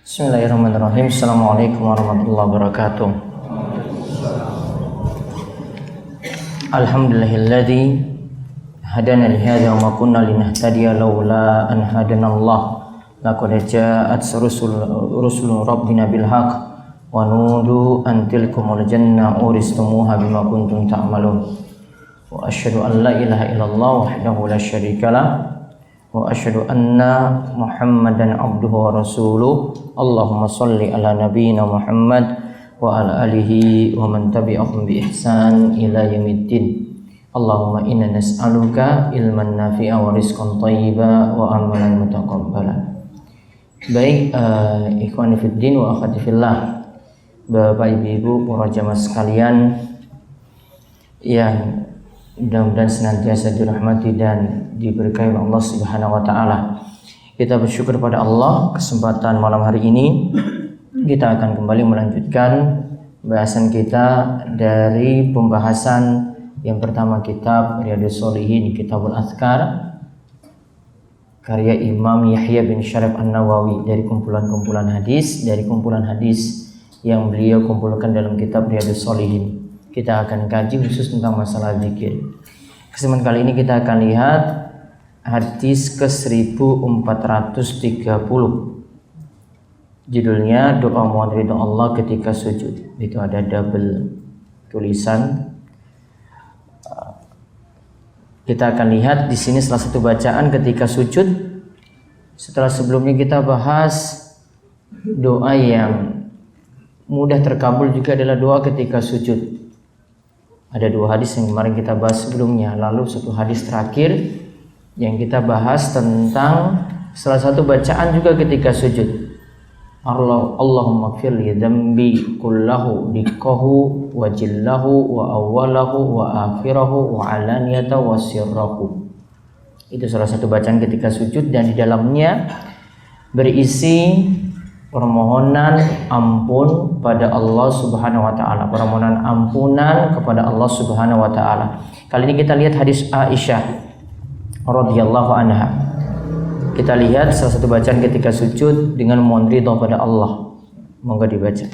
Bismillahirrahmanirrahim. Assalamualaikum warahmatullahi wabarakatuh. Alhamdulillahilladzi hadana li hadza wa ma kunna linahtadiya laula an hadanallah. Laqad ja'at rusul rabbina bil haqq wa nudu an tilkumul janna uristumuha bima kuntum ta'malun. Wa asyhadu an la ilaha illallah wahdahu la syarikalah wa asyhadu anna Muhammadan abduhu wa rasuluh. Allahumma shalli ala nabiyyina Muhammad wa ala alihi wa man tabi'ahum bi ihsan ila yaumiddin. Allahumma inna nas'aluka ilman nafi'a wa rizqan thayyiba wa amalan mutaqabbala. Baik, ikhwani fid din wa akhwati fillah, Bapak Ibu, para jamaah sekalian yang mudah-mudahan senantiasa dirahmati dan diberkahi Allah Subhanahu wa taala. Kita bersyukur pada Allah, kesempatan malam hari ini kita akan kembali melanjutkan bahasan kita dari pembahasan yang pertama, kitab Riyadhus Shalihin, Kitabul Adhkar karya Imam Yahya bin Syaraf An-Nawawi, dari kumpulan hadis yang beliau kumpulkan dalam kitab Riyadhus Shalihin. Kita akan kaji khusus tentang masalah zikir. Kesempatan kali ini kita akan lihat hadis ke-1430. Judulnya doa mohon ridho Allah ketika sujud. Itu ada double tulisan. Kita akan lihat di sini salah satu bacaan ketika sujud. Setelah sebelumnya kita bahas doa yang mudah terkabul juga adalah doa ketika sujud. Ada dua hadis yang kemarin kita bahas sebelumnya. Lalu satu hadis terakhir yang kita bahas tentang salah satu bacaan juga ketika sujud. Allahumma gfir li dzambi kullahu diqqahu wa jillahu wa awwalahu wa akhirahu wa alaniyatahu wa sirrahu. Itu salah satu bacaan ketika sujud, dan di dalamnya berisi permohonan ampun pada Allah Subhanahu wa taala, permohonan ampunan kepada Allah Subhanahu wa taala. Kali ini kita lihat hadis Aisyah radhiyallahu anha. Kita lihat salah satu bacaan ketika sujud dengan mohon ridho pada Allah. Monggo dibaca.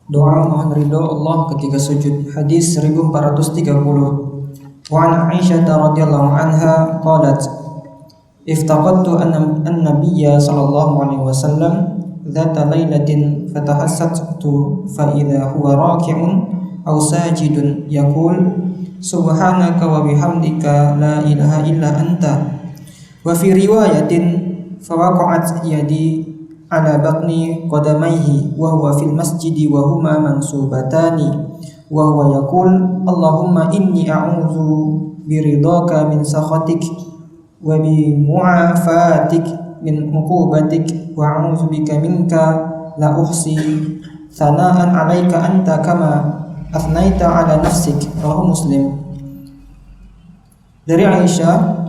Doa mohon ridho Allah ketika sujud. Hadis 1430. Wa an Aisyah radhiyallahu anha qalat iftaqadtu an-nabiyya sallallahu alaihi wasallam dhata lailatin fatahassatu fa idza huwa raki'un aw sajidun yaqul subhanaka wa bihamdika la ilaha illa anta. Wa fi riwayatin fawaqa'at yadi ala batni qadamayhi wa huwa fil masjidi wa huma mansubatani wa huwa yaqul Allahumma inni a'udzu biridhaka min sakhatik wa bi mu'afatik min uqubatik wa a'udzu bika minka la uhsi thana'an 'alaika anta kama athnaita 'ala nafsik. Rawahu Muslim. Dari Aisyah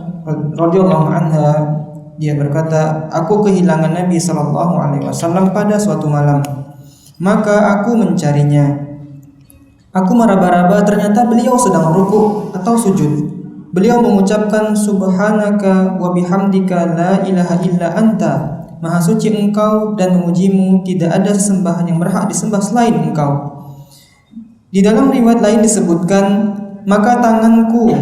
radhiyallahu anha, dia berkata, aku kehilangan Nabi sallallahu alaihi wasallam pada suatu malam. Maka aku mencarinya. Aku meraba-raba, ternyata beliau sedang rukuk atau sujud. Beliau mengucapkan subhanaka wa bihamdika la ilaha illa anta. Maha suci engkau dan memujimu, tidak ada sesembahan yang berhak disembah selain engkau. Di dalam riwayat lain disebutkan, maka tanganku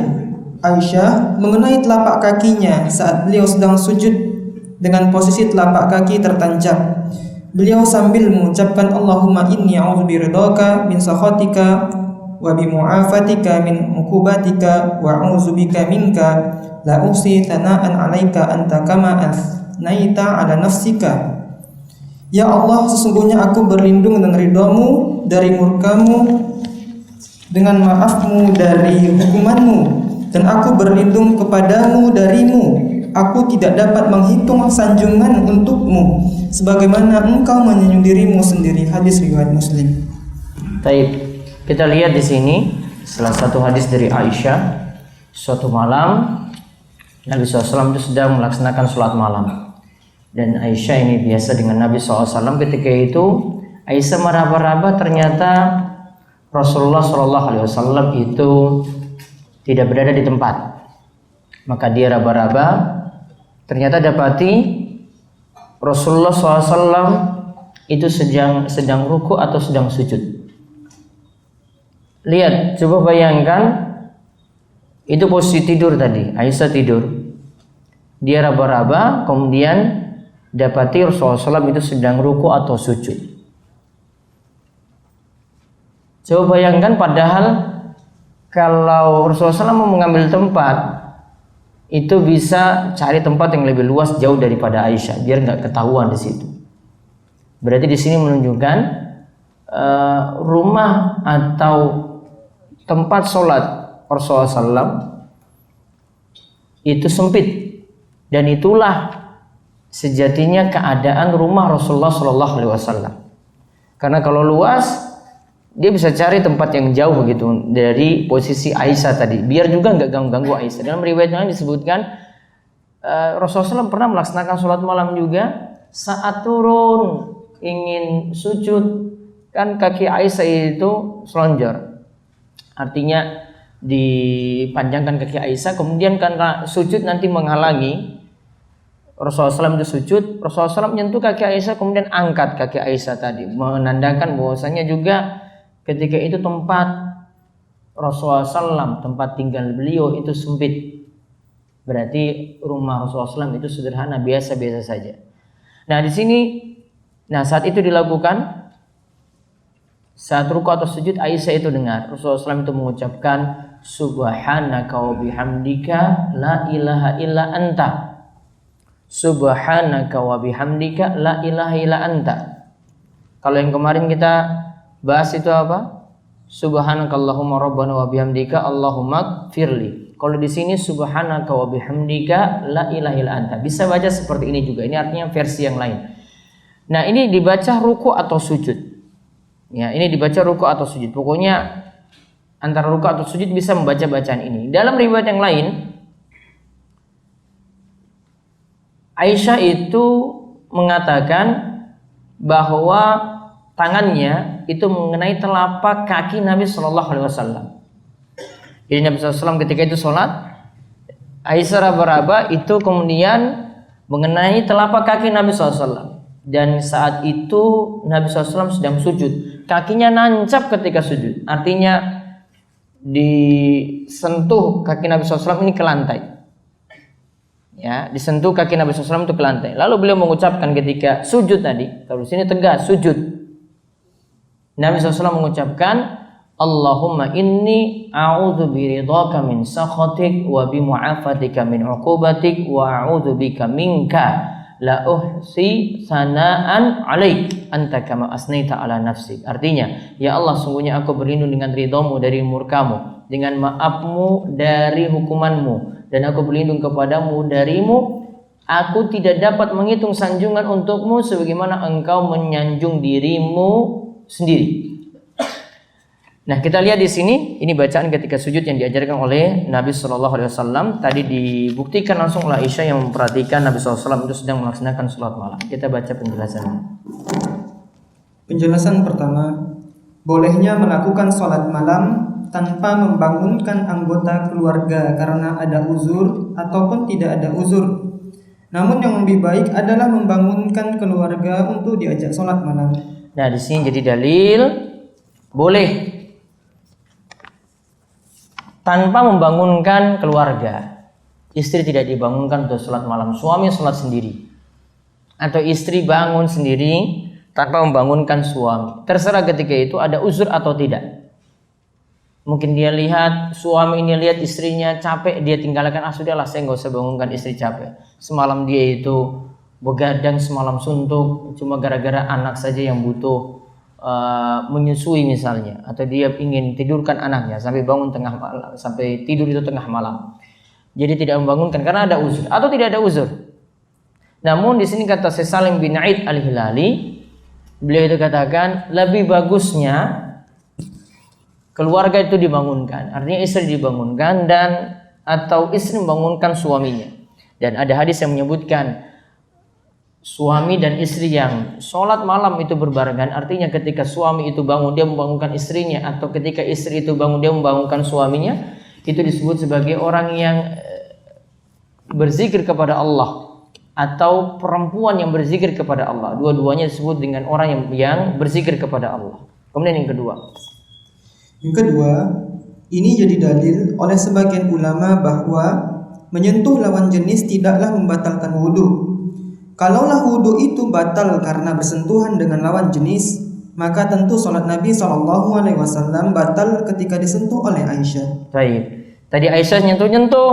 Aisyah mengenai telapak kakinya saat beliau sedang sujud dengan posisi telapak kaki tertancap. Beliau sambil mengucapkan Allahumma inni a'udzu biridhaka min sakhatika wa bi mu'afatika min uqubatika wa a'udzu bika minka la uhsi thana'an 'alaika anta kama athnaita 'ala nafsika. Ya Allah, sesungguhnya aku berlindung dengan ridhamu dari murkamu, dengan maafmu dari hukumanmu, dan aku berlindung kepadamu darimu. Aku tidak dapat menghitung sanjungan untukmu, sebagaimana engkau menyanjung dirimu sendiri. Hadis riwayat Muslim. Baik, kita lihat di sini salah satu hadis dari Aisyah. Suatu malam Nabi SAW itu sedang melaksanakan sholat malam, dan Aisyah ini biasa dengan Nabi SAW. Ketika itu Aisyah meraba-raba, ternyata Rasulullah SAW itu tidak berada di tempat. Maka dia raba-raba, ternyata dapati Rasulullah SAW itu sedang ruku atau sedang sujud. Lihat, coba bayangkan, itu posisi tidur tadi. Aisyah tidur, dia raba-raba, kemudian dapati Rasulullah SAW itu sedang ruku atau sujud. Coba bayangkan, padahal kalau Rasulullah SAW mau mengambil tempat, itu bisa cari tempat yang lebih luas jauh daripada Aisyah, biar nggak ketahuan di situ. Berarti di sini menunjukkan rumah atau tempat sholat Rasulullah SAW itu sempit, dan itulah sejatinya keadaan rumah Rasulullah SAW. Karena kalau luas, dia bisa cari tempat yang jauh begitu dari posisi Aisyah tadi, biar juga nggak ganggu Aisyah. Dalam riwayat lain disebutkan Rasulullah SAW pernah melaksanakan sholat malam juga, saat turun ingin sujud, kan kaki Aisyah itu selonjor, artinya dipanjangkan kaki Aisyah, kemudian karena sujud nanti menghalangi Rasulullah SAW itu sujud, Rasulullah SAW menyentuh kaki Aisyah, kemudian angkat kaki Aisyah tadi, menandakan bahwasanya juga ketika itu tempat Rasulullah SAW, tempat tinggal beliau itu sempit. Berarti rumah Rasulullah SAW itu sederhana, biasa-biasa saja. Nah di sini, saat itu dilakukan, saat ruku atau sujud, Aisyah itu dengar Rasulullah SAW itu mengucapkan subhanaka wa bihamdika la ilaha illa anta. Subhanaka wa bihamdika la ilaha illa anta. Kalau yang kemarin kita bahas itu apa? Subhanakallahumma rabbana wa bihamdika Allahumma firli. Kalau di sini subhanaka wa bihamdika la ilaha illa anta. Bisa baca seperti ini juga. Ini artinya versi yang lain. Nah, ini dibaca ruku atau sujud. Ya, ini dibaca ruku atau sujud. Pokoknya antara ruku atau sujud bisa membaca bacaan ini. Dalam riwayat yang lain, Aisyah itu mengatakan bahwa tangannya itu mengenai telapak kaki Nabi Shallallahu Alaihi Wasallam. Jadi Nabi SAW ketika itu sholat, Aisyah raba-raba itu kemudian mengenai telapak kaki Nabi SAW. Dan saat itu Nabi SAW sedang sujud, kakinya nancap ketika sujud, artinya disentuh kaki Nabi SAW ini ke lantai. Ya, disentuh kaki Nabi SAW itu ke lantai. Lalu beliau mengucapkan ketika sujud tadi, kalau di sini tegas sujud, Nabi SAW mengucapkan Allahumma inni a'udzu biridhaka min sakhatik wa bimu'afatika min 'uqubatik wa a'udzu bika minka la uhsi sana'an 'alaik anta kama asnaita 'ala nafsik. Artinya, ya Allah, sungguhnya aku berlindung dengan ridhamu dari murkamu, dengan maafmu dari hukumanmu, dan aku berlindung kepadamu darimu. Aku tidak dapat menghitung sanjungan untukmu sebagaimana engkau menyanjung dirimu sendiri. Nah, kita lihat di sini, ini bacaan ketika sujud yang diajarkan oleh Nabi Shallallahu Alaihi Wasallam. Tadi dibuktikan langsung oleh Aisyah yang memperhatikan Nabi SAW itu sedang melaksanakan sholat malam. Kita baca penjelasannya. Penjelasan pertama, bolehnya melakukan sholat malam tanpa membangunkan anggota keluarga karena ada uzur ataupun tidak ada uzur. Namun yang lebih baik adalah membangunkan keluarga untuk diajak sholat malam. Nah, di sini jadi dalil boleh tanpa membangunkan keluarga. Istri tidak dibangunkan untuk sholat malam, suami sholat sendiri, atau istri bangun sendiri tanpa membangunkan suami. Terserah ketika itu ada uzur atau tidak. Mungkin dia lihat, suami ini lihat istrinya capek, dia tinggalkan, sudahlah saya nggak usah bangunkan istri capek. Semalam dia itu begadang, semalam suntuk, cuma gara-gara anak saja yang butuh menyusui misalnya, atau dia ingin tidurkan anaknya sampai bangun tengah malam, sampai tidur itu tengah malam. Jadi tidak membangunkan karena ada uzur atau tidak ada uzur. Namun di sini kata Syekh Salim bin Aid Al-Hilali, beliau itu katakan lebih bagusnya keluarga itu dibangunkan, artinya istri dibangunkan dan atau istri membangunkan suaminya. Dan ada hadis yang menyebutkan suami dan istri yang sholat malam itu berbarengan, artinya ketika suami itu bangun dia membangunkan istrinya, atau ketika istri itu bangun dia membangunkan suaminya, itu disebut sebagai orang yang berzikir kepada Allah. atau perempuan yang berzikir kepada Allah. Dua-duanya disebut dengan orang yang berzikir kepada Allah. Kemudian yang kedua. Yang kedua, ini jadi dalil oleh sebagian ulama bahwa menyentuh lawan jenis tidaklah membatalkan wudhu. Kalaulah wudhu itu batal karena bersentuhan dengan lawan jenis, maka tentu sholat Nabi SAW batal ketika disentuh oleh Aisyah. Baik. Tadi Aisyah nyentuh-nyentuh,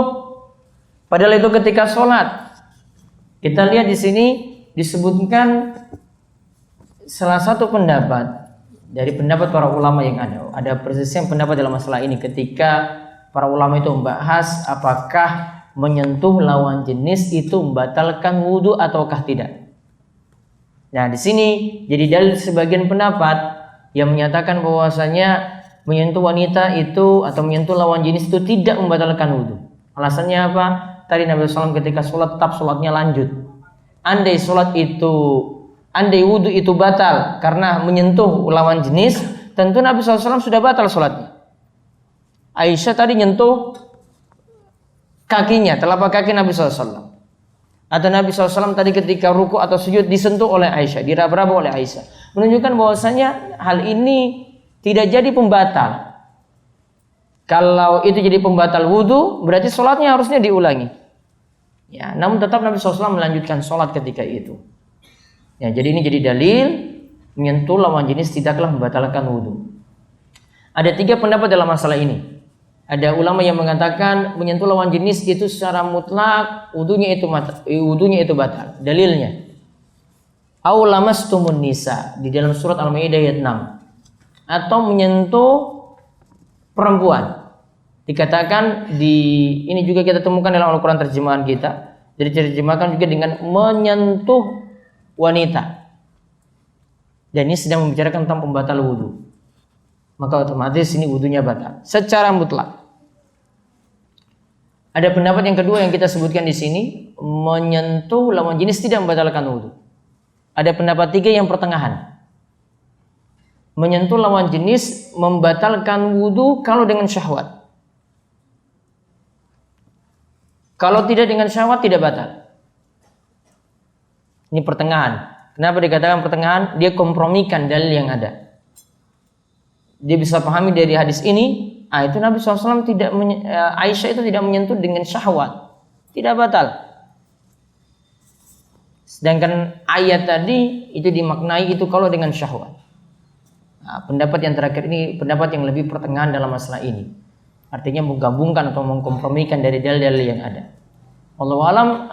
padahal itu ketika sholat. Kita lihat di sini disebutkan salah satu pendapat dari pendapat para ulama yang ada. Ada perselisihan pendapat dalam masalah ini ketika para ulama itu membahas apakah menyentuh lawan jenis itu membatalkan wudhu ataukah tidak. Nah, di sini jadi dalil sebagian pendapat yang menyatakan bahwasanya menyentuh wanita itu atau menyentuh lawan jenis itu tidak membatalkan wudhu. Alasannya apa? Tadi Nabi SAW ketika sholat tetap sholatnya lanjut. Andai wudhu itu batal karena menyentuh lawan jenis, tentu Nabi SAW sudah batal sholatnya. Aisyah tadi nyentuh kakinya, telapak kaki Nabi SAW. Atau Nabi SAW tadi ketika ruku atau sujud disentuh oleh Aisyah, diraba-raba oleh Aisyah, menunjukkan bahwasanya hal ini tidak jadi pembatal. Kalau itu jadi pembatal wudhu, berarti sholatnya harusnya diulangi. Ya, namun tetap Nabi SAW melanjutkan sholat ketika itu. Ya, jadi ini jadi dalil menyentuh lawan jenis tidaklah membatalkan wudhu. Ada 3 pendapat dalam masalah ini. Ada ulama yang mengatakan menyentuh lawan jenis itu secara mutlak wudunya itu batal. Dalilnya au lamastumun nisa di dalam surat Al-Maidah ayat 6. Atau menyentuh perempuan. Dikatakan ini juga kita temukan dalam Al-Qur'an terjemahan kita. Jadi diterjemahkan juga dengan menyentuh wanita. Dan ini sedang membicarakan tentang pembatal wudu. Maka otomatis ini wudunya batal secara mutlak. Ada pendapat yang kedua yang kita sebutkan di sini, menyentuh lawan jenis tidak membatalkan wudu. Ada pendapat 3 yang pertengahan. Menyentuh lawan jenis membatalkan wudu kalau dengan syahwat. Kalau tidak dengan syahwat tidak batal. Ini pertengahan. Kenapa dikatakan pertengahan? Dia kompromikan dalil yang ada. Dia bisa pahami dari hadis ini, itu Nabi SAW Aisyah itu tidak menyentuh dengan syahwat, tidak batal. Sedangkan ayat tadi itu dimaknai itu kalau dengan syahwat. Nah, pendapat yang terakhir ini pendapat yang lebih pertengahan dalam masalah ini. Artinya menggabungkan atau mengkompromikan dari dalil-dalil yang ada. Wallahu alam,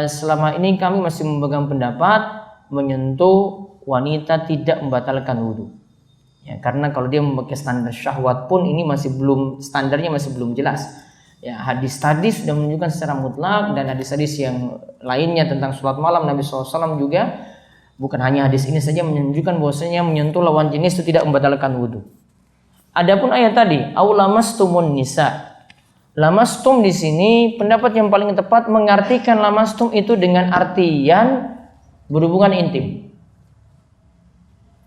selama ini kami masih memegang pendapat menyentuh wanita tidak membatalkan wudu. Ya, karena kalau dia memakai standar syahwat pun ini standarnya masih belum jelas. Ya, hadis tadi sudah menunjukkan secara mutlak dan hadis-hadis yang lainnya tentang sholat malam Nabi SAW juga bukan hanya hadis ini saja menunjukkan bahwasanya menyentuh lawan jenis itu tidak membatalkan wudu. Adapun ayat tadi, au lamastumun nisa. Lamastum di sini pendapat yang paling tepat mengartikan lamastum itu dengan artian berhubungan intim.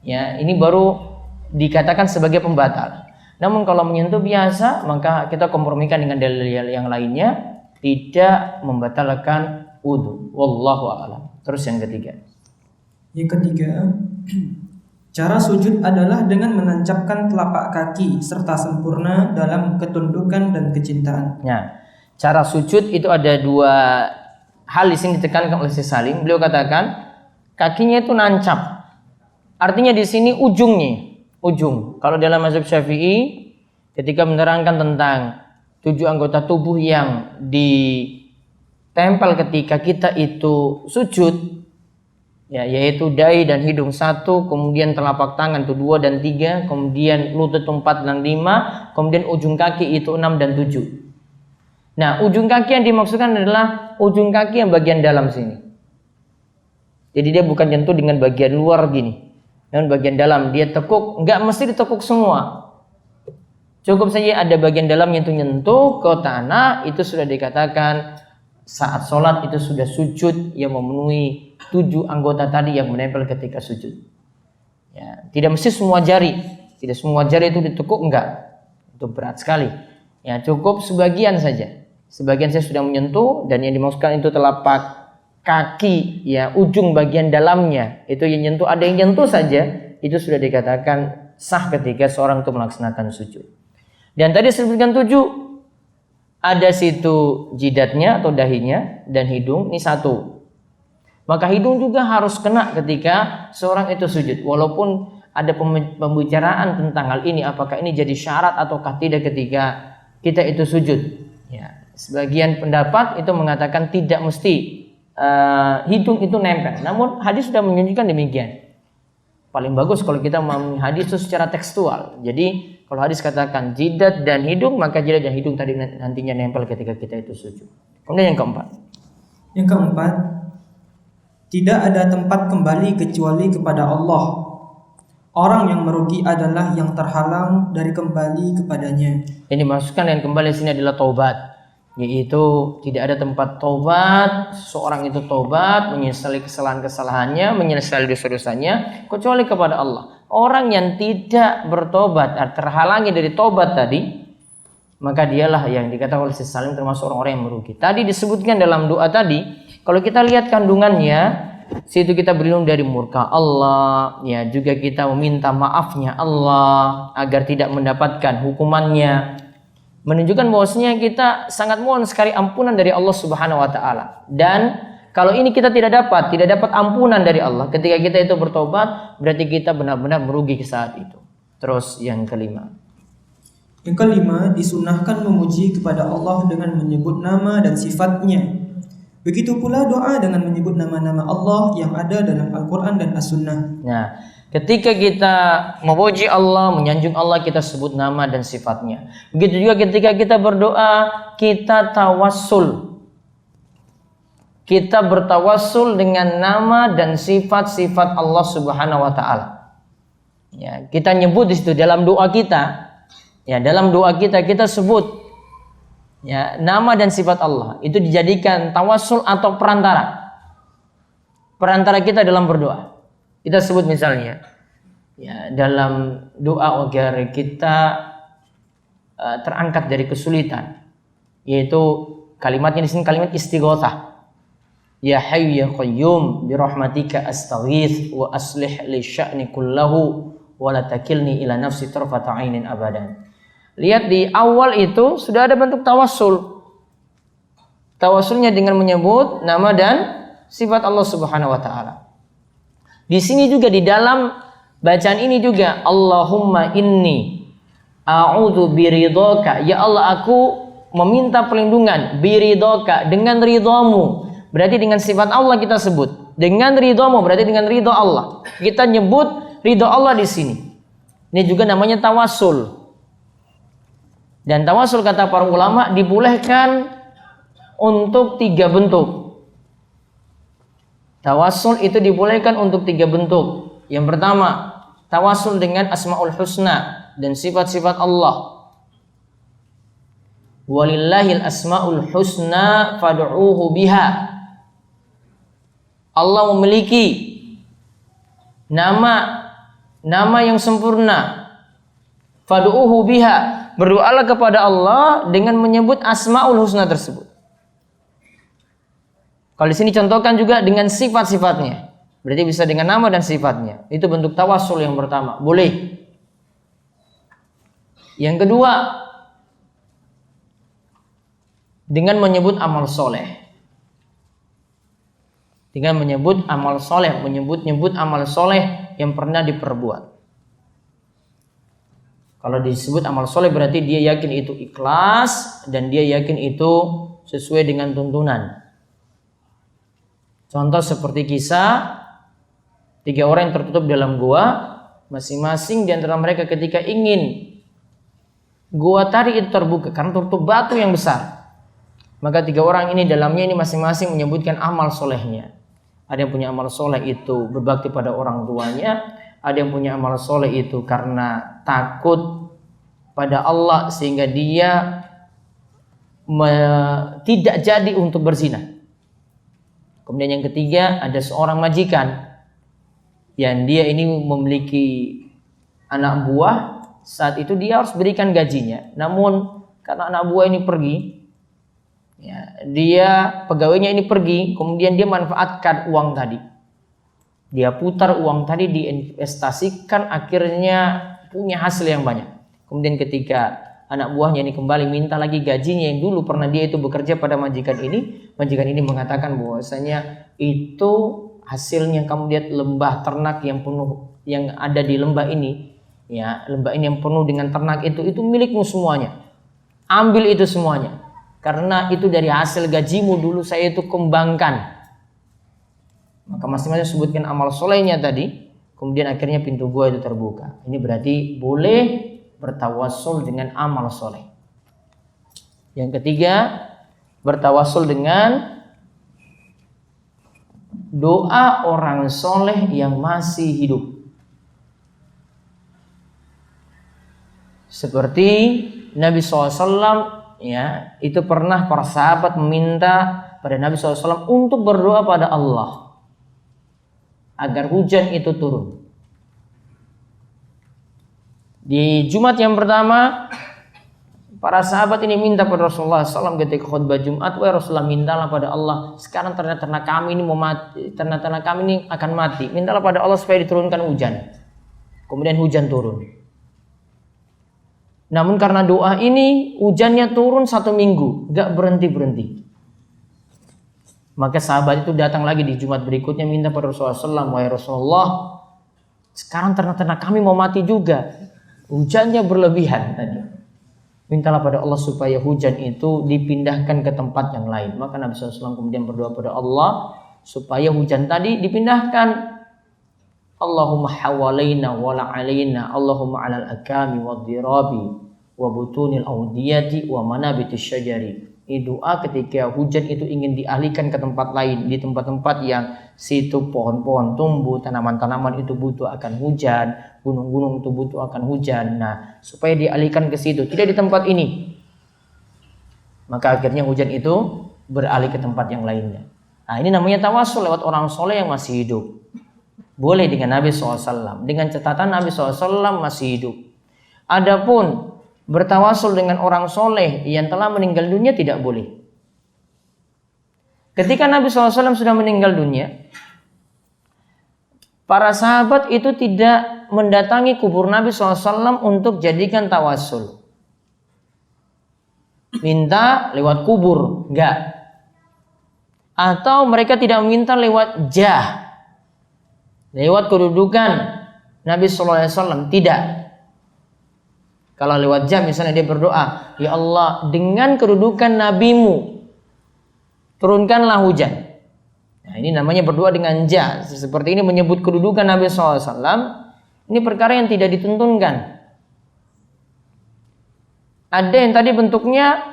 Ya, ini baru dikatakan sebagai pembatal. Namun kalau menyentuh biasa, maka kita kompromikan dengan dalil yang lainnya, tidak membatalkan wudu. Wallahu a'lam. Terus yang ketiga. Yang ketiga, cara sujud adalah dengan menancapkan telapak kaki serta sempurna dalam ketundukan dan kecintaan. Nah, cara sujud itu ada 2 hal di sini ditekankan oleh Syekh Salim. Beliau katakan kakinya itu nancap. Artinya di sini ujung. Kalau dalam mazhab Syafi'i ketika menerangkan tentang 7 anggota tubuh yang ditempel ketika kita itu sujud, ya, yaitu dahi dan hidung 1, kemudian telapak tangan itu 2 dan 3, kemudian lutut 4 dan 5, kemudian ujung kaki itu 6 dan 7. Nah, ujung kaki yang dimaksudkan adalah ujung kaki yang bagian dalam sini. Jadi dia bukan nyentuh dengan bagian luar gini. Dan bagian dalam dia tekuk, enggak mesti ditekuk semua. Cukup saja ada bagian dalam yang nyentuh ke tanah, itu sudah dikatakan saat sholat itu sudah sujud yang memenuhi 7 anggota tadi yang menempel ketika sujud. Ya, tidak mesti semua jari, tidak semua jari itu ditekuk, enggak. Itu berat sekali. Ya, cukup sebagian saja. Sebagian saya sudah menyentuh dan yang dimaksudkan itu telapak kaki, ya ujung bagian dalamnya itu yang nyentuh, ada yang nyentuh saja, itu sudah dikatakan sah ketika seorang itu melaksanakan sujud. Dan tadi disebutkan 7, ada situ jidatnya atau dahinya dan hidung, ini 1. Maka hidung juga harus kena ketika seorang itu sujud, walaupun ada pembicaraan tentang hal ini, apakah ini jadi syarat ataukah tidak ketika kita itu sujud. Ya, sebagian pendapat itu mengatakan tidak mesti hidung itu nempel. Namun hadis sudah menunjukkan demikian. Paling bagus kalau kita memahami hadis itu secara tekstual. Jadi kalau hadis katakan jidat dan hidung, maka jidat dan hidung tadi nantinya nempel ketika kita itu sujud. Kemudian yang keempat. Yang keempat, tidak ada tempat kembali kecuali kepada Allah. Orang yang merugi adalah yang terhalang dari kembali kepadanya. Ini dimaksudkan dengan kembali sini adalah taubat. Yaitu tidak ada tempat taubat, seorang itu taubat, menyesali kesalahan-kesalahannya, menyesali dosa-dosanya, kecuali kepada Allah. Orang yang tidak bertobat, terhalangi dari taubat tadi, maka dialah yang dikatakan oleh Salim termasuk orang-orang yang merugi. Tadi disebutkan dalam doa tadi, kalau kita lihat kandungannya, situ kita berlindung dari murka Allah, ya juga kita meminta maafnya Allah agar tidak mendapatkan hukumannya. Menunjukkan bahwasanya kita sangat mohon sekali ampunan dari Allah Subhanahu wa taala. Dan kalau ini kita tidak dapat ampunan dari Allah ketika kita itu bertobat, berarti kita benar-benar merugi saat itu. Terus yang kelima. Yang kelima, disunahkan memuji kepada Allah dengan menyebut nama dan sifatnya. Begitu pula doa dengan menyebut nama-nama Allah yang ada dalam Al-Quran dan As-Sunnah. Nah, ketika kita memuji Allah, menyanjung Allah, kita sebut nama dan sifatnya. Begitu juga ketika kita berdoa, kita tawassul. Kita bertawassul dengan nama dan sifat-sifat Allah Subhanahu wa taala. Ya, kita nyebut di situ dalam doa kita. Ya, dalam doa kita sebut ya nama dan sifat Allah. Itu dijadikan tawassul atau perantara kita dalam berdoa. Kita sebut misalnya ya dalam doa agar kita terangkat dari kesulitan, yaitu kalimatnya di sini kalimat istighatsah. Ya Hayyu ya Qayyum bi rahmatika astaghits wa aslih li sya'ni kullahu wa la takilni ila nafsi tarfata 'ainin abadan. Lihat di awal itu sudah ada bentuk tawassul. Tawassulnya dengan menyebut nama dan sifat Allah Subhanahu wa taala. Di sini juga di dalam bacaan ini juga Allahumma inni a'udzu biridhaka, ya Allah aku meminta perlindungan biridhaka, dengan ridhamu. Berarti dengan sifat Allah kita sebut. Dengan ridhamu berarti dengan ridha Allah. Kita nyebut ridha Allah di sini. Ini juga namanya tawassul. Dan tawassul kata para ulama dibolehkan untuk 3 bentuk. Tawassul itu dibolehkan untuk 3 bentuk. Yang pertama, tawassul dengan Asmaul Husna dan sifat-sifat Allah. Walillahil asmaul husna fad'uuhu biha. Allah memiliki nama yang sempurna. Fad'uuhu biha. Berdoalah kepada Allah dengan menyebut Asmaul Husna tersebut. Kalau di sini contohkan juga dengan sifat-sifatnya. Berarti bisa dengan nama dan sifatnya. Itu bentuk tawassul yang pertama. Boleh. Yang kedua, dengan menyebut amal soleh. Dengan menyebut amal soleh, menyebut amal soleh yang pernah diperbuat. Kalau disebut amal soleh berarti dia yakin itu ikhlas dan dia yakin itu sesuai dengan tuntunan. Contoh seperti kisah 3 orang yang tertutup dalam gua, masing-masing di antara mereka ketika ingin gua tadi itu terbuka karena tertutup batu yang besar. Maka 3 orang ini dalamnya ini masing-masing menyebutkan amal solehnya. Ada yang punya amal soleh itu berbakti pada orang tuanya, ada yang punya amal soleh itu karena takut pada Allah sehingga dia tidak jadi untuk berzina. Kemudian yang ketiga, ada seorang majikan yang dia ini memiliki anak buah, saat itu dia harus berikan gajinya. Namun karena anak buah ini pergi, Ya, dia pegawainya ini pergi, kemudian dia manfaatkan uang tadi. Dia putar uang tadi, diinvestasikan, akhirnya punya hasil yang banyak. Kemudian ketika anak buahnya ini kembali minta lagi gajinya yang dulu pernah dia itu bekerja pada majikan ini mengatakan bahwasanya itu hasilnya kamu lihat lembah ternak yang penuh yang ada di lembah ini, ya, lembah ini yang penuh dengan ternak itu milikmu semuanya. Ambil itu semuanya. Karena itu dari hasil gajimu dulu saya itu kembangkan. Maka masing-masing sebutkan amal solehnya tadi. Kemudian akhirnya pintu gua itu terbuka. Ini berarti boleh bertawassul dengan amal soleh. Yang ketiga, bertawassul dengan doa orang soleh yang masih hidup. Seperti Nabi SAW, ya, itu pernah para sahabat meminta pada Nabi SAW untuk berdoa pada Allah agar hujan itu turun. Di Jumat yang pertama, para sahabat ini minta pada Rasulullah SAW ketika khutbah Jumat, wahai Rasulullah, mintalah pada Allah, sekarang ternak kami ini mau mati, ternak kami ini akan mati. Mintalah pada Allah supaya diturunkan hujan. Kemudian hujan turun. Namun karena doa ini hujannya turun 1 minggu, gak berhenti-berhenti. Maka sahabat itu datang lagi di Jumat berikutnya minta pada Rasulullah SAW, wahai Rasulullah, sekarang ternak kami mau mati juga, hujannya berlebihan tadi. Mintalah pada Allah supaya hujan itu dipindahkan ke tempat yang lain. Maka Nabi SAW kemudian berdoa pada Allah supaya hujan tadi dipindahkan. Allahumma hawalaina wa la alaina, Allahumma alal akami wa dhirabi wa butunil awdiyati wa manabitis syajari. Ini doa ketika hujan itu ingin dialihkan ke tempat lain, di tempat-tempat yang situ pohon-pohon tumbuh, tanaman-tanaman itu butuh akan hujan, gunung-gunung itu butuh akan hujan. Nah, supaya dialihkan ke situ, tidak di tempat ini. Maka akhirnya hujan itu beralih ke tempat yang lainnya. Nah, ini namanya tawasul lewat orang soleh yang masih hidup. Boleh dengan Nabi SAW, dengan catatan Nabi SAW masih hidup. Adapun bertawasul dengan orang soleh yang telah meninggal dunia tidak boleh. Ketika Nabi SAW sudah meninggal dunia, para sahabat itu tidak mendatangi kubur Nabi SAW untuk jadikan tawasul. Minta lewat kubur, enggak. Atau mereka tidak meminta lewat jah, lewat kedudukan Nabi SAW, tidak. Kalau lewat jam misalnya dia berdoa, ya Allah, dengan kedudukan nabimu turunkanlah hujan. Nah, ini namanya berdoa dengan jam. Seperti ini menyebut kedudukan Nabi SAW. Ini perkara yang tidak dituntunkan. Ada yang tadi bentuknya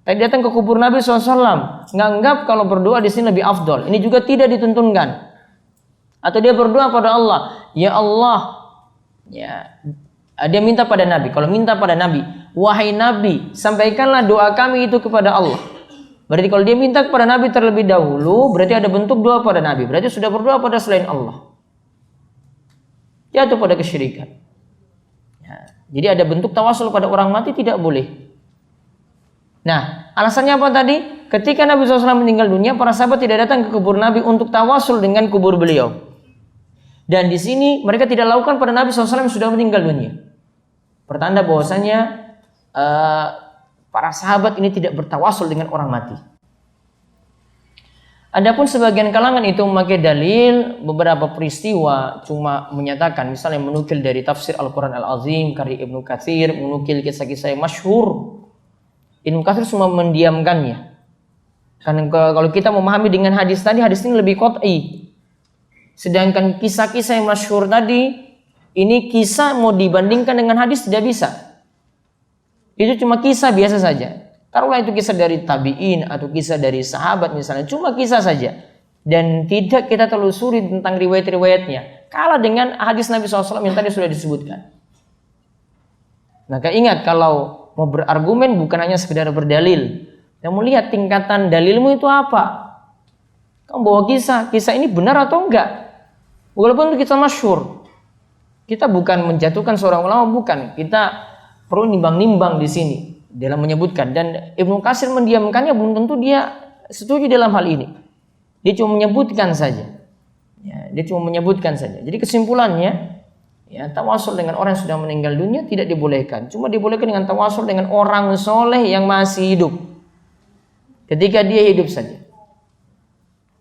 tadi datang ke kubur Nabi SAW, nganggap kalau berdoa di sini lebih afdol. Ini juga tidak dituntunkan. Atau dia berdoa pada Allah, ya Allah, ya, dia minta pada Nabi. Kalau minta pada Nabi, wahai Nabi, sampaikanlah doa kami itu kepada Allah. Berarti kalau dia minta kepada Nabi terlebih dahulu, berarti ada bentuk doa pada Nabi. Berarti sudah berdoa pada selain Allah. Jatuh pada kesyirikan. Ya, jadi ada bentuk tawasul pada orang mati tidak boleh. Nah, alasannya apa tadi? Ketika Nabi SAW meninggal dunia, para sahabat tidak datang ke kubur Nabi untuk tawasul dengan kubur beliau. Dan di sini mereka tidak lakukan pada Nabi SAW yang sudah meninggal dunia. Pertanda bahwasanya para sahabat ini tidak bertawasul dengan orang mati. Adapun sebagian kalangan itu memakai dalil beberapa peristiwa, cuma menyatakan, misalnya menukil dari tafsir Al-Quran Al-Azim karya Ibnu Katsir, menukil kisah-kisah yang masyhur. Ibnu Katsir cuma mendiamkannya. Karena kalau kita memahami dengan hadis tadi, hadis ini lebih qat'i. Sedangkan kisah-kisah yang masyhur tadi, ini kisah mau dibandingkan dengan hadis tidak bisa. Itu cuma kisah biasa saja. Taruhlah itu kisah dari tabi'in atau kisah dari sahabat misalnya, cuma kisah saja. Dan tidak kita telusuri tentang riwayat-riwayatnya. Kalah dengan hadis Nabi SAW yang tadi sudah disebutkan. Maka ingat, kalau mau berargumen bukan hanya sekedar berdalil. Kamu lihat tingkatan dalilmu itu apa. Kamu bawa kisah ini benar atau enggak. Walaupun itu kisah masyhur. Kita bukan menjatuhkan seorang ulama, bukan. Kita perlu nimbang-nimbang di sini. dalam menyebutkan, dan Ibnu Katsir mendiamkannya, belum tentu dia setuju dalam hal ini. Dia cuma menyebutkan saja. Ya, dia cuma menyebutkan saja. Jadi kesimpulannya, ya, tawasul dengan orang yang sudah meninggal dunia tidak dibolehkan. Cuma dibolehkan dengan tawasul dengan orang soleh yang masih hidup, ketika dia hidup saja.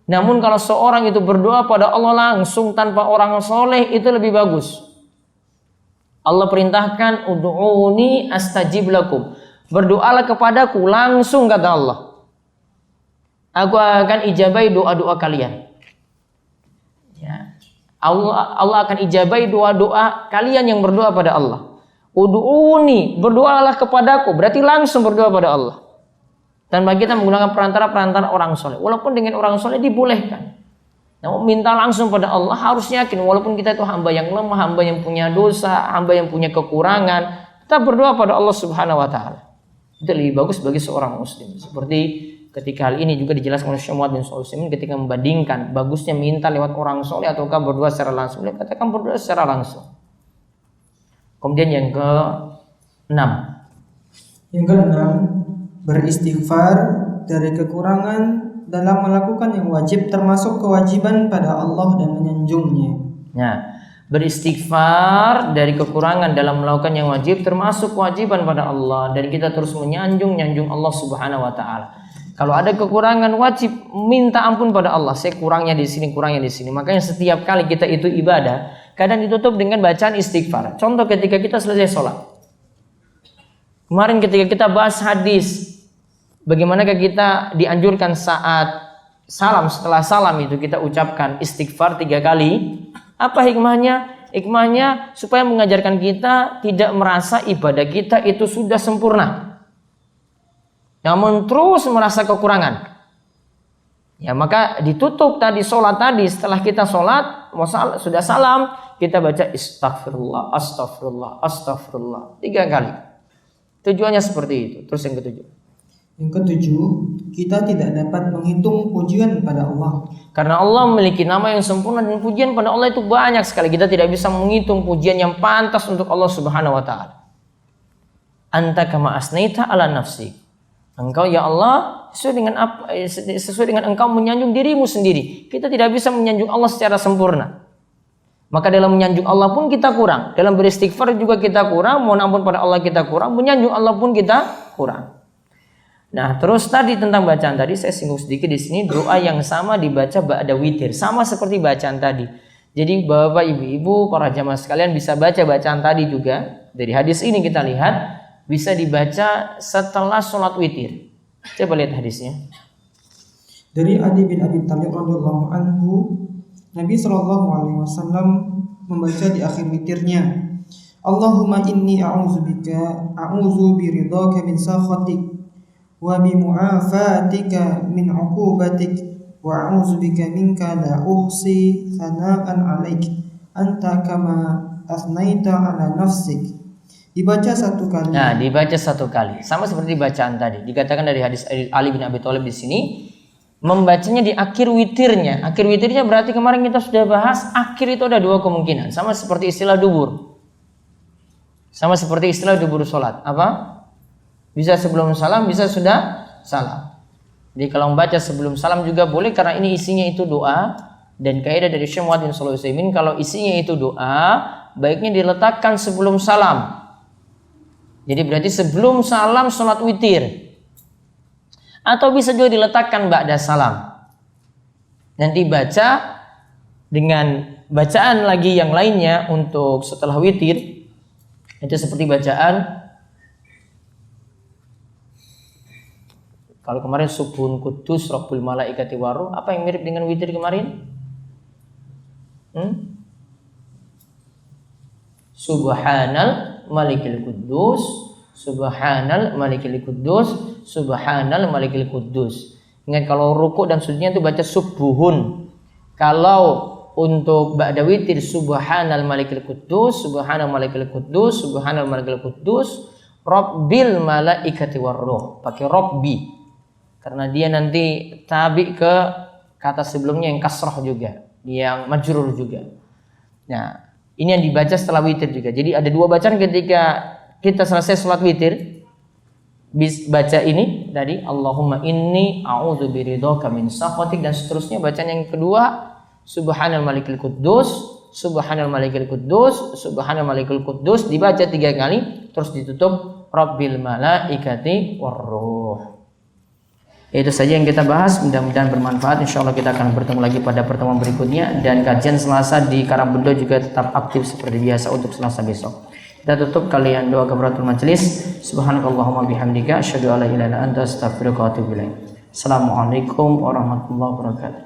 Namun kalau seorang itu berdoa pada Allah langsung tanpa orang soleh, itu lebih bagus. Allah perintahkan, ud'uni astajib lakum. Berdoalah kepadaku langsung, kata Allah. Aku akan ijabai doa-doa kalian. Ya. Allah akan ijabai doa-doa kalian yang berdoa pada Allah. Ud'uni, berdoalah kepadaku, berarti langsung berdoa pada Allah. Tanpa kita menggunakan perantara-perantara orang soleh. Walaupun dengan orang soleh dibolehkan. Namun minta langsung pada Allah, harus yakin walaupun kita itu hamba yang lemah, hamba yang punya dosa, hamba yang punya kekurangan, kita berdoa pada Allah Subhanahu wa taala. Itu lebih bagus bagi seorang muslim. Seperti ketika hal ini juga dijelaskan oleh Syekh Muhammad bin Shalih Al-Utsaimin ketika membandingkan bagusnya minta lewat orang soleh ataukah berdoa secara langsung. Beliau katakan berdoa secara langsung. Kemudian yang ke-6. Yang ke-6, beristighfar dari kekurangan dalam melakukan yang wajib, termasuk kewajiban pada Allah dan menyanjungnya. Nah, beristighfar dari kekurangan dalam melakukan yang wajib termasuk kewajiban pada Allah, dan kita terus menyanjung Allah Subhanahu wa taala. Kalau ada kekurangan, wajib minta ampun pada Allah. Saya kurangnya di sini, kurangnya di sini. Makanya setiap kali kita itu ibadah, kadang ditutup dengan bacaan istighfar. Contoh ketika kita selesai sholat. Kemarin ketika kita bahas hadis, bagaimanakah kita dianjurkan saat salam, setelah salam itu kita ucapkan istighfar 3 kali. Apa hikmahnya? Hikmahnya supaya mengajarkan kita tidak merasa ibadah kita itu sudah sempurna, namun terus merasa kekurangan. Ya, maka ditutup tadi sholat tadi, setelah kita sholat sudah salam, kita baca astagfirullah, astagfirullah, astagfirullah 3 kali. Tujuannya seperti itu. Terus yang ke-7. Yang ke-7, kita tidak dapat menghitung pujian pada Allah. Karena Allah memiliki nama yang sempurna dan pujian pada Allah itu banyak sekali. Kita tidak bisa menghitung pujian yang pantas untuk Allah Subhanahu wa taala. Anta kama asnaita ala nafsi. Engkau ya Allah sesuai dengan engkau menyanjung dirimu sendiri. Kita tidak bisa menyanjung Allah secara sempurna. Maka dalam menyanjung Allah pun kita kurang. Dalam beristighfar juga kita kurang. Mohon ampun pada Allah kita kurang. Menyanjung Allah pun kita kurang. Nah, terus tadi tentang bacaan tadi saya singgung sedikit di sini, doa yang sama dibaca ba'da witir, sama seperti bacaan tadi. Jadi Bapak, Ibu-ibu, para jamaah sekalian bisa baca bacaan tadi juga. Dari hadis ini kita lihat bisa dibaca setelah sholat witir. Coba lihat hadisnya. Dari Ali bin Abi Thalib radhiyallahu anhu, Nabi sallallahu alaihi wasallam membaca di akhir witirnya, Allahumma inni a'udzu biridhaka min sakhatik wa bi mu'afatika min 'uqubatik wa a'udzu bika minka la uhsi thana'an 'alaik anta kama athnaita 'ala nafsik. Dibaca 1 kali. Nah, dibaca 1 kali. Sama seperti bacaan tadi. Dikatakan dari hadis Ali bin Abi Thalib di sini, membacanya di akhir witirnya. Akhir witirnya berarti kemarin kita sudah bahas, akhir itu ada 2 kemungkinan. Sama seperti istilah dubur. Sama seperti istilah dubur sholat. Apa? Bisa sebelum salam, bisa sudah salam. Jadi kalau membaca sebelum salam juga boleh, karena ini isinya itu doa. Dan kaidah dari Syekh Muhammad bin Shalih Al-Utsaimin, kalau isinya itu doa, baiknya diletakkan sebelum salam. Jadi berarti sebelum salam sholat witir. Atau bisa juga diletakkan ba'da salam. Nanti baca dengan bacaan lagi yang lainnya untuk setelah witir. Itu seperti bacaan, kalau kemarin Subhun Kudus Rabbul Malaikati Waruh, apa yang mirip dengan witir kemarin? Subhanal Malikil Kudus, Subhanal Malikil Kudus, Subhanal Malikil Kudus. Ingat kalau rukuk dan sujudnya itu baca subuhun. Kalau untuk ba'da witir Subhanal Malikil Kudus, Subhanal Malikil Kudus, Subhanal Malikil Kudus, Rabbil Malaikati Waruh. Pakai Rabbi. Karena dia nanti tabi ke kata sebelumnya yang kasrah juga, yang majrur juga. Nah, ini yang dibaca setelah witir juga. Jadi ada 2 bacaan ketika kita selesai sholat witir. baca ini tadi Allahumma inni a'udzu biridhaka min sakhatik, dan seterusnya. Bacaan yang kedua Subhanal Malikil Quddus, Subhanal Malikil Quddus, Subhanal Malikil Quddus, dibaca 3 kali, terus ditutup Rabbil Malaikati Warruh. Itu saja yang kita bahas, mudah-mudahan bermanfaat. Insyaallah kita akan bertemu lagi pada pertemuan berikutnya, dan kajian Selasa di Karangbedo juga tetap aktif seperti biasa untuk Selasa besok. Kita tutup kalian doa kafaratul majelis. Subhanakallahumma bihamdika asyhadu an la ilaha illa anta astaghfiruka wa atubu ilaik. Assalamualaikum warahmatullahi wabarakatuh.